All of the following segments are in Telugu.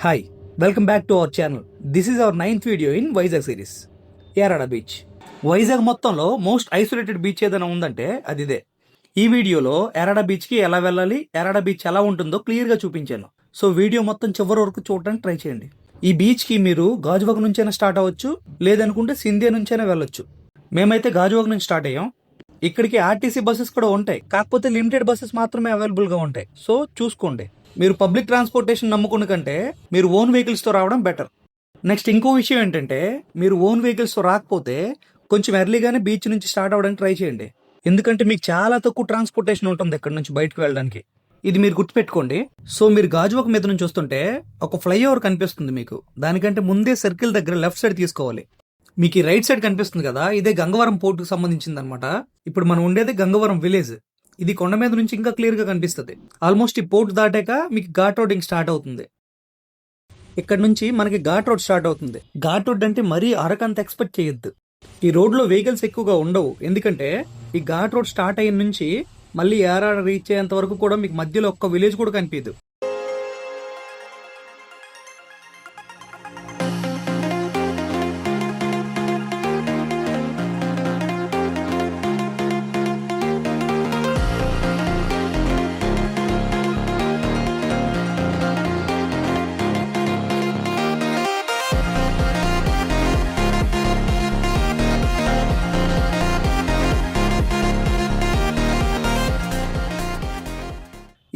Hi, welcome back to our channel. This is our 9th video in Vizag series. Yarada beach. Vizag మొత్తంలో మోస్ట్ ఐసోలేటెడ్ బీచ్ ఏదైనా ఉందంటే అది ఇదే. ఈ వీడియోలో యారాడ బీచ్కి ఎలా వెళ్ళాలి, యారాడ బీచ్ ఎలా ఉంటుందో క్లియర్గా చూపించాను. సో వీడియో మొత్తం చివరి వరకు చూడడానికి ట్రై చేయండి. ఈ బీచ్కి మీరు గాజువాక నుంచైనా స్టార్ట్ అవ్వచ్చు, లేదనుకుంటే సింధియా నుంచైనా వెళ్ళొచ్చు. మేమైతే గాజువాక నుంచి స్టార్ట్ అయ్యాం. ఇక్కడికి ఆర్టీసీ బస్సెస్ కూడా ఉంటాయి, కాకపోతే లిమిటెడ్ బస్సెస్ మాత్రమే అవైలబుల్గా ఉంటాయి. సో చూసుకోండి. మీరు పబ్లిక్ ట్రాన్స్పోర్టేషన్ నమ్ముకున్న కంటే మీరు ఓన్ వెహికల్స్తో రావడం బెటర్. నెక్స్ట్ ఇంకో విషయం ఏంటంటే, మీరు ఓన్ వెహికల్స్తో రాకపోతే కొంచెం ఎర్లీగానే బీచ్ నుంచి స్టార్ట్ అవ్వడానికి ట్రై చేయండి. ఎందుకంటే మీకు చాలా తక్కువ ట్రాన్స్పోర్టేషన్ ఉంటుంది ఇక్కడ నుంచి బయటకు వెళ్ళడానికి. ఇది మీరు గుర్తుపెట్టుకోండి. సో మీరు గాజువాక మీద నుంచి వస్తుంటే ఒక ఫ్లైఓవర్ కనిపిస్తుంది మీకు. దానికంటే ముందే సర్కిల్ దగ్గర లెఫ్ట్ సైడ్ తీసుకోవాలి. మీకు ఈ రైట్ సైడ్ కనిపిస్తుంది కదా, ఇదే గంగవరం పోర్టుకు సంబంధించింది అనమాట. ఇప్పుడు మనం ఉండేది గంగవరం విలేజ్. ఇది కొండ మీద నుంచి ఇంకా క్లియర్ గా కనిపిస్తుంది. ఆల్మోస్ట్ ఈ పోర్ట్ దాటాక మీకు ఘాట్ రోడ్ స్టార్ట్ అవుతుంది. ఇక్కడ నుంచి మనకి ఘాట్ రోడ్ స్టార్ట్ అవుతుంది. ఘాట్ రోడ్ అంటే మరీ అరకంత ఎక్స్పెక్ట్ చేయొద్దు. ఈ రోడ్ లో వెహికల్స్ ఎక్కువగా ఉండవు, ఎందుకంటే ఈ ఘాట్ రోడ్ స్టార్ట్ అయిన నుంచి మళ్ళీ యారాడ రీచ్ అయ్యేంత వరకు కూడా మీకు మధ్యలో ఒక్క విలేజ్ కూడా కనిపించదు.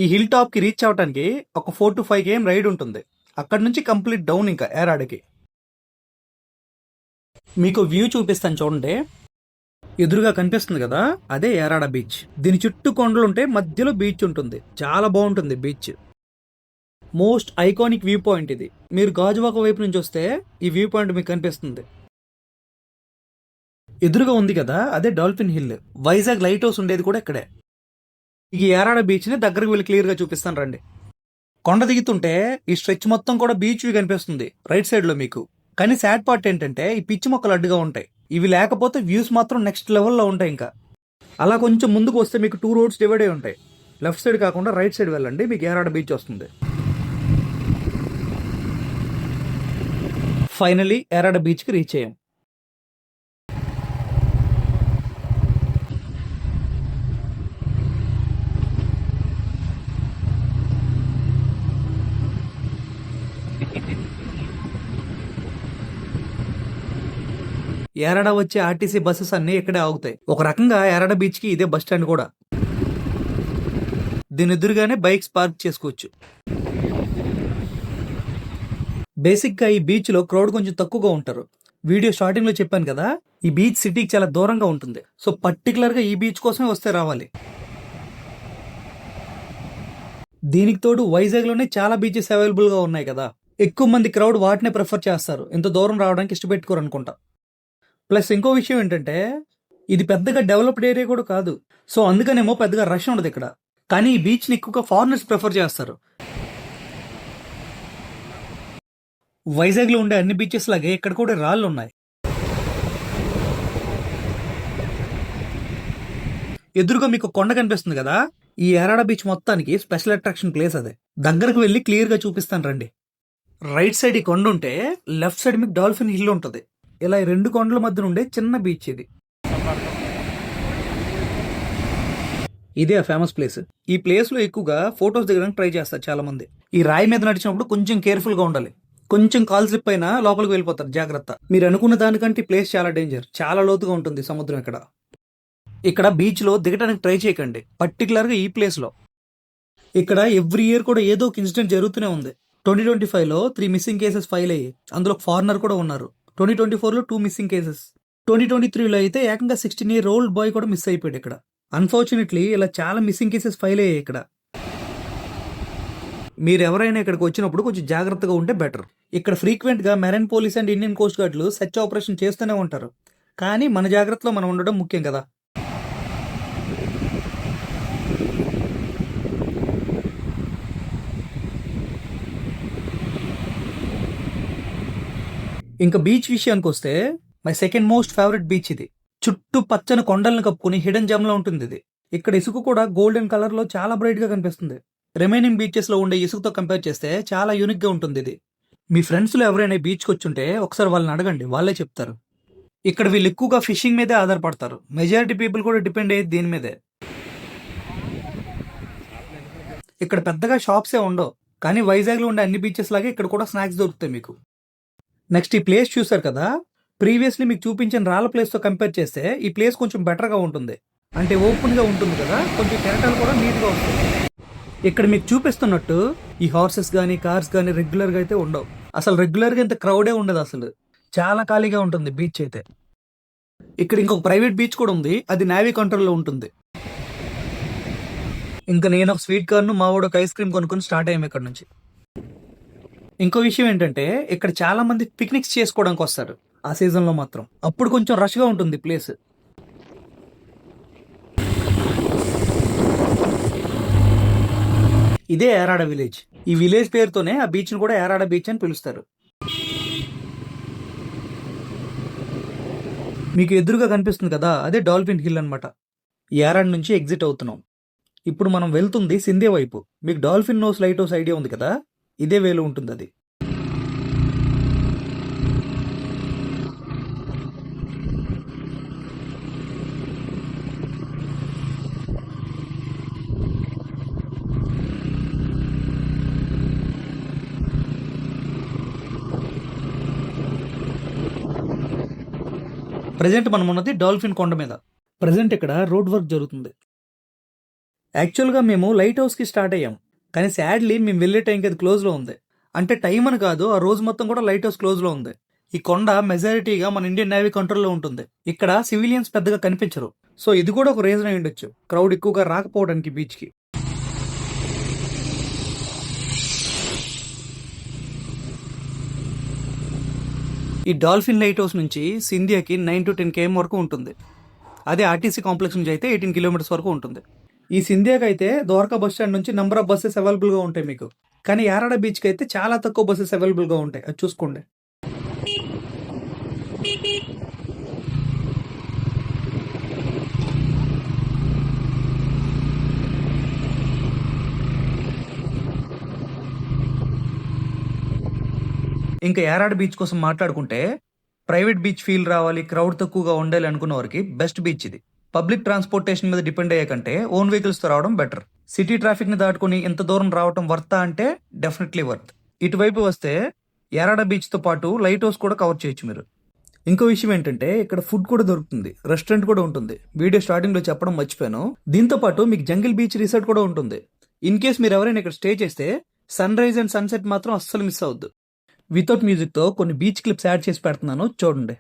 ఈ హిల్ టాప్ కి రీచ్ అవడానికి ఒక 4 to 5 km రైడ్ ఉంటుంది. అక్కడ నుంచి కంప్లీట్ డౌన్ ఇంకా యారాడకి. మీకు వ్యూ చూపిస్తాను చూడండి. ఎదురుగా కనిపిస్తుంది కదా, అదే యారాడ బీచ్. దీని చుట్టూ కొండలు ఉంటే మధ్యలో బీచ్ ఉంటుంది. చాలా బాగుంటుంది beach. Most iconic view point ఇది. మీరు గాజువాక వైపు నుంచి వస్తే ఈ వ్యూ పాయింట్ మీకు కనిపిస్తుంది. ఎదురుగా ఉంది కదా, అదే dolphin hill. Vizag light house ఉండేది కూడా ఇక్కడే. ఈ యారాడ బీచ్ ని దగ్గరకు వెళ్ళి క్లియర్ గా చూపిస్తాను రండి. కొండ దిగుతుంటే ఈ స్ట్రెచ్ మొత్తం కూడా బీచ్ వ్యూ కనిపిస్తుంది రైట్ సైడ్ లో మీకు. కానీ సాడ్ పార్ట్ ఏంటంటే ఈ పిచ్చి మొక్కలు అడ్డుగా ఉంటాయి. ఇవి లేకపోతే వ్యూస్ మాత్రం నెక్స్ట్ లెవెల్లో ఉంటాయి. ఇంకా అలా కొంచెం ముందుకు వస్తే మీకు 2 roads డివైడ్ అయి ఉంటాయి. లెఫ్ట్ సైడ్ కాకుండా రైట్ సైడ్ వెళ్ళండి, మీకు యారాడ బీచ్ వస్తుంది. ఫైనలీ యారాడ బీచ్ కి రీచ్ అయ్యాం. యారాడ వచ్చే ఆర్టీసీ బస్సెస్ అన్ని ఇక్కడే ఆగుతాయి. ఒక రకంగా యారాడ బీచ్ కి ఇదే బస్ స్టాండ్ కూడా. దీని ఎదురుగానే బైక్స్ పార్క్ చేసుకోవచ్చు. బేసిక్ గా ఈ బీచ్ లో క్రౌడ్ కొంచెం తక్కువగా ఉంటారు. వీడియో స్టార్టింగ్ లో చెప్పాను కదా, ఈ బీచ్ సిటీకి చాలా దూరంగా ఉంటుంది. సో పర్టికులర్ గా ఈ బీచ్ కోసమే వస్తే రావాలి. దీనికి తోడు వైజాగ్ లోనే చాలా బీచెస్ అవైలబుల్ గా ఉన్నాయి కదా, ఎక్కువ మంది క్రౌడ్ వాటినే ప్రిఫర్ చేస్తారు. ఇంత దూరం రావడానికి ఇష్టపెట్టుకోరు అనుకుంటా. ప్లస్ ఇంకో విషయం ఏంటంటే, ఇది పెద్దగా డెవలప్డ్ ఏరియా కూడా కాదు. సో అందుకనేమో పెద్దగా రష్ ఉండదు ఇక్కడ. కానీ ఈ బీచ్ ని ఎక్కువగా ఫారినర్స్ ప్రిఫర్ చేస్తారు. వైజాగ్ లో ఉండే అన్ని బీచెస్ లాగే ఇక్కడ కూడా రాళ్ళు ఉన్నాయి. ఎదురుగా మీకు కొండ కనిపిస్తుంది కదా, ఈ యారాడ బీచ్ మొత్తానికి స్పెషల్ అట్రాక్షన్ ప్లేస్ అదే. దగ్గరకు వెళ్ళి క్లియర్ గా చూపిస్తాను రండి. రైట్ సైడ్ ఈ కొండ ఉంటే లెఫ్ట్ సైడ్ మీకు డాల్ఫిన్ హిల్ ఉంటుంది. ఇలా 2 కొండల మధ్య ఉండే చిన్న బీచ్ ఇది. ఇదే ఆ ఫేమస్ ప్లేస్. ఈ ప్లేస్ లో ఎక్కువగా ఫొటోస్ దిగడానికి ట్రై చేస్తారు చాలా మంది. ఈ రాయి మీద నడిచినప్పుడు కొంచెం కేర్ఫుల్ గా ఉండాలి. కొంచెం కాల్ స్లిప్ అయినా లోపలికి వెళ్ళిపోతారు, జాగ్రత్త. మీరు అనుకున్న దానికంటే ఈ ప్లేస్ చాలా డేంజర్. చాలా లోతుగా ఉంటుంది సముద్రం ఇక్కడ. ఇక్కడ బీచ్ లో దిగడానికి ట్రై చేయకండి, పర్టికులర్ గా ఈ ప్లేస్ లో. ఇక్కడ ఎవ్రీ ఇయర్ కూడా ఏదో ఒక ఇన్సిడెంట్ జరుగుతూనే ఉంది. 2025 లో 3 మిస్సింగ్ కేసెస్ ఫైల్ అయ్యి, అందులో ఫారినర్ కూడా ఉన్నారు. 2024 లో 2 మిస్సింగ్ కేసెస్. 2023 లో అయితే ఏకంగా 16-year-old బాయ్ కూడా మిస్ అయిపోయాడు ఇక్కడ. అన్ఫార్చునేట్లీ ఇలా చాలా మిస్సింగ్ కేసెస్ ఫైల్ అయ్యాయి ఇక్కడ. మీరు ఎవరైనా ఇక్కడికి వచ్చినప్పుడు కొంచెం జాగ్రత్తగా ఉంటే బెటర్. ఇక్కడ ఫ్రీక్వెంట్ గా marine police and Indian coast గార్డులు సెర్చ్ ఆపరేషన్ చేస్తూనే ఉంటారు. కానీ మన జాగ్రత్తలో మనం ఉండడం ముఖ్యం కదా. ఇంకా బీచ్ విషయానికి వస్తే my second most favourite beach ఇది. చుట్టూ పచ్చని కొండలను కప్పుకుని హిడెన్ జమ్ లో ఉంటుంది ఇది. ఇక్కడ ఇసుక కూడా గోల్డెన్ కలర్ లో చాలా బ్రైట్ గా కనిపిస్తుంది. రిమైనింగ్ బీచెస్ లో ఉండే ఇసుకతో కంపేర్ చేస్తే చాలా యూనిక్ గా ఉంటుంది ఇది. మీ ఫ్రెండ్స్లో ఎవరైనా బీచ్కి వచ్చుంటే ఒకసారి వాళ్ళని అడగండి, వాళ్ళే చెప్తారు. ఇక్కడ వీళ్ళు ఎక్కువగా ఫిషింగ్ మీదే ఆధారపడతారు. మెజారిటీ పీపుల్ కూడా డిపెండ్ అయ్యేది దీని మీదే. ఇక్కడ పెద్దగా షాప్సే ఉండవు, కానీ వైజాగ్లో ఉండే అన్ని బీచెస్ లాగే ఇక్కడ కూడా స్నాక్స్ దొరుకుతాయి మీకు. నెక్స్ట్ ఈ ప్లేస్ చూసారు కదా, ప్రీవియస్లీ మీకు చూపించిన రాళ్ళ ప్లేస్తో కంపేర్ చేస్తే ఈ ప్లేస్ కొంచెం బెటర్గా ఉంటుంది. అంటే ఓపెన్గా ఉంటుంది కదా, కొంచెం కెరటాలు కూడా నీట్గా వస్తుంది. ఇక్కడ మీకు చూపిస్తున్నట్టు ఈ హార్సెస్ కానీ కార్స్ కానీ రెగ్యులర్గా అయితే ఉండవు. అసలు రెగ్యులర్గా ఇంత క్రౌడే ఉండదు, అసలు చాలా ఖాళీగా ఉంటుంది బీచ్ అయితే. ఇక్కడ ఇంకొక ప్రైవేట్ బీచ్ కూడా ఉంది, అది నేవీ కంట్రోల్లో ఉంటుంది. ఇంకా నేను ఒక స్వీట్ కార్న్, మా వాడు ఒక ఐస్ క్రీమ్ కొనుక్కొని స్టార్ట్ అయ్యాము ఇక్కడ నుంచి. ఇంకో విషయం ఏంటంటే ఇక్కడ చాలా మంది పిక్నిక్స్ చేసుకోవడానికి వస్తారు ఆ సీజన్లో మాత్రం. అప్పుడు కొంచెం రష్గా ఉంటుంది ప్లేస్. ఇదే యారాడ విలేజ్. ఈ విలేజ్ పేరుతోనే ఆ బీచ్ను కూడా యారాడ బీచ్ అని పిలుస్తారు. మీకు ఎదురుగా కనిపిస్తుంది కదా, అదే డాల్ఫిన్ హిల్ అనమాట. యారాడ్ నుంచి ఎగ్జిట్ అవుతున్నాం. ఇప్పుడు మనం వెళ్తుంది సింధే వైపు. మీకు dolphin nose lighthouse idea ఉంది కదా, ఇదే వేలో ఉంటుంది అది. ప్రజెంట్ మనం ఉన్నది డాల్ఫిన్ కొండ మీద. ప్రజెంట్ ఇక్కడ రోడ్ వర్క్ జరుగుతుంది. యాక్చువల్గా మేము లైట్ హౌస్కి స్టార్ట్ అయ్యాం, కానీ సాడ్లీ మేము వెళ్ళే టైంకి అది క్లోజ్లో ఉంది. అంటే టైం అని కాదు, ఆ రోజు మొత్తం కూడా లైట్ హౌస్ క్లోజ్లో ఉంది. ఈ కొండ మెజారిటీగా మన ఇండియన్ నేవీ కంట్రోల్లో ఉంటుంది. ఇక్కడ సివిలియన్స్ పెద్దగా కనిపించరు. సో ఇది కూడా ఒక రీజన్ అయి ఉండొచ్చు క్రౌడ్ ఎక్కువగా రాకపోవడానికి బీచ్కి. ఈ డాల్ఫిన్ లైట్ హౌస్ నుంచి సింధియాకి 9 to 10 km వరకు ఉంటుంది. అదే ఆర్టీసీ కాంప్లెక్స్ నుంచి అయితే 18 kilometers వరకు ఉంటుంది. ఈ సింధియాకి అయితే ద్వారకా బస్ స్టాండ్ నుంచి నెంబర్ ఆఫ్ బస్సెస్ అవైలబుల్గా ఉంటాయి మీకు. కానీ యారాడ బీచ్కి అయితే చాలా తక్కువ బస్సెస్ అవైలబుల్గా ఉంటాయి, అది చూసుకోండి. ఇంకా యారాడ బీచ్ కోసం మాట్లాడుకుంటే ప్రైవేట్ బీచ్ ఫీల్ రావాలి, క్రౌడ్ తక్కువగా ఉండాలి అనుకున్న వారికి బెస్ట్ బీచ్ ఇది. పబ్లిక్ ట్రాన్స్పోర్టేషన్ మీద డిపెండ్ అయ్యే కంటే ఓన్ వెహికల్స్తో రావడం బెటర్. సిటీ ట్రాఫిక్ని దాటుకుని ఇంత దూరం రావడం వర్తా అంటే డెఫినెట్లీ వర్త్. ఇటువైపు వస్తే యారాడ బీచ్తో పాటు లైట్ హౌస్ కూడా కవర్ చేయొచ్చు మీరు. ఇంకో విషయం ఏంటంటే ఇక్కడ ఫుడ్ కూడా దొరుకుతుంది, రెస్టారెంట్ కూడా ఉంటుంది. వీడియో స్టార్టింగ్లో చెప్పడం మర్చిపోయాను. దీంతో పాటు మీకు జంగిల్ బీచ్ రిసార్ట్ కూడా ఉంటుంది. ఇన్ కేస్ మీరు ఎవరైనా ఇక్కడ స్టే చేస్తే సన్ రైజ్ అండ్ సన్సెట్ మాత్రం అస్సలు మిస్ అవద్దు. వితౌట్ మ్యూజిక్తో కొన్ని బీచ్ క్లిప్స్ యాడ్ చేసి పెడుతున్నాను, చూడండి.